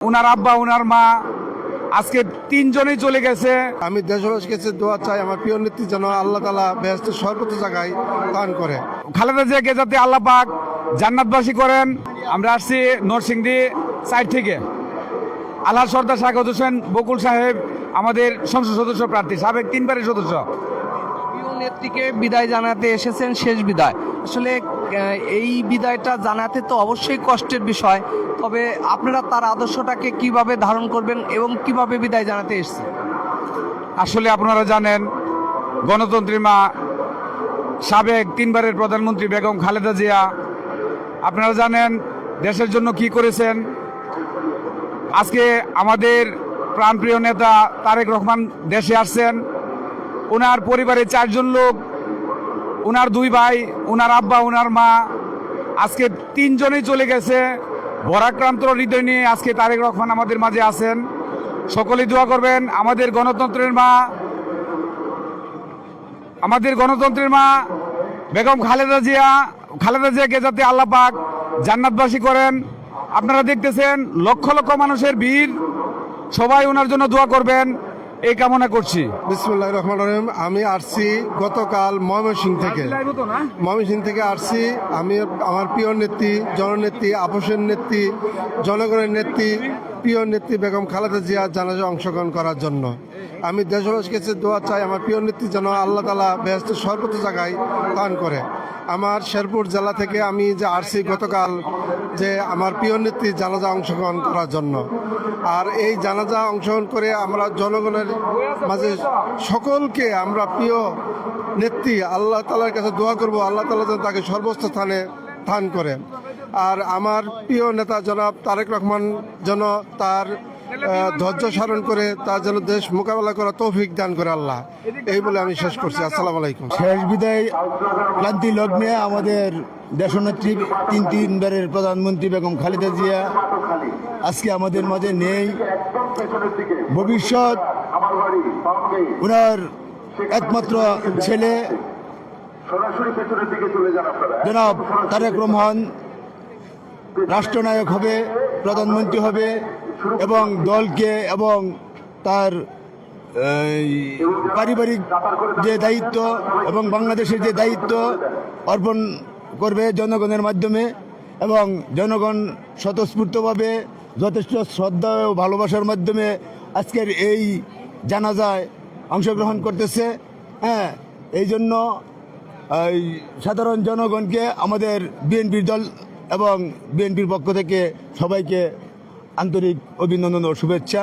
ওনার আব্বা ওনার মা আজকে তিনজনেই চলে গেছে। আমি দেশবাসীর কাছে দোয়া চাই আমার প্রিয় নেত্রী যেন আল্লাহ তাআলা বেহেশতের সর্বোচ্চ জায়গায় দান করে। খালেদা জিয়াকে যাতে আল্লাহ পাক জান্নাতবাসী করেন। আমরা আসছি নরসিংদী সাইড থেকে। আল্লাহ সর্দার শাহাদাত হোসেন বকুল সাহেব আমাদের সংসদ সদস্য প্রার্থী, সাবেক তিনবারের সদস্য। প্রিয় নেত্রীকে বিদায় জানাতে এসেছেন, শেষ বিদায়। আসলে এই বিদায়টা জানাতে তো অবশ্যই কষ্টের বিষয়, তবে আপনারা তার আদর্শটাকে কিভাবে ধারণ করবেন এবং কিভাবে বিদায় জানাতে এসেছেন? আসলে আপনারা জানেন গণতন্ত্রী মা সাবেক তিনবারের প্রধানমন্ত্রী বেগম খালেদা জিয়া, আপনারা জানেন দেশের জন্য কি করেছেন। আজকে আমাদের প্রাণপ্রিয় নেতা তারেক রহমান দেশে আসছেন। ওনার পরিবারের 4 জন লোক, ওনার 2 ভাই, ওনার আব্বা ওনার মা আজকে 3 জনেই চলে গেছে। ভরাক্রান্ত হৃদয় নিয়ে আজকে তারেক রহমান আমাদের মাঝে আছেন। সকলেই দোয়া করবেন আমাদের গণতন্ত্রের মা বেগম খালেদা জিয়াকে যাতে আল্লাহ পাক জান্নাতবাসী করেন। আপনারা দেখতেছেন লক্ষ লক্ষ মানুষের ভিড়, সবাই ওনার জন্য দোয়া করবেন এই কামনা করছি। বিসমিল্লাহির রহমানির রহিম। আমি আসছি গতকাল ময়মনসিংহ থেকে আসছি। আমি আমার প্রিয় নেত্রী, জননেত্রী, আপোষের নেত্রী, জনগণের নেত্রী, প্রিয় নেত্রী বেগম খালেদা জিয়া জানাজা অংশগ্রহণ করার জন্য। আমি দেশবাসীর কাছে দোয়া চাই আমার প্রিয় নেত্রী যেন আল্লাহ তাআলা বেহেশতের সর্বোচ্চ জায়গায় দান করে। আমার শেরপুর জেলা থেকে আমি যে আসছি গতকাল যে আমার প্রিয় নেত্রী জানাজা অংশগ্রহণ করার জন্য। আর এই জানাজা অংশগ্রহণ করে আমরা জনগণের মাঝে সকলকে আমরা প্রিয় নেত্রী আল্লাহ তাআলার কাছে দোয়া করব, আল্লাহ তাআলা যেন তাকে সর্বোচ্চ স্থানে দান করে। আর আমার প্রিয় নেতা জনাব তারেক রহমান যেন তার ধৈর্য ধারণ করে তার যেন দেশ মোকাবেলা করা তৌফিক দান করে আল্লাহ। এই বলে আমি শেষ করছি। আসসালামু আলাইকুম। শেষ বিদায় ক্লান্তি লগ্নে আমাদের দেশনেত্রী তিনবারের প্রধানমন্ত্রী বেগম খালেদা জিয়া আজকে আমাদের মাঝে নেই। ভবিষ্যৎ ওনার একমাত্র ছেলে জনাব তারেক রহমান রাষ্ট্রনায়ক হবে, প্রধানমন্ত্রী হবে এবং দলকে এবং তার পারিবারিক যে দায়িত্ব এবং বাংলাদেশের যে দায়িত্ব অর্পণ করবে জনগণের মাধ্যমে। এবং জনগণ স্বতঃস্ফূর্তভাবে যথেষ্ট শ্রদ্ধা ও ভালোবাসার মাধ্যমে আজকের এই জানাজায় অংশগ্রহণ করতেছে। এই জন্য সাধারণ জনগণকে আমাদের বিএনপির দল এবং বিএনপির পক্ষ থেকে সবাইকে আন্তরিক অভিনন্দন ও শুভেচ্ছা।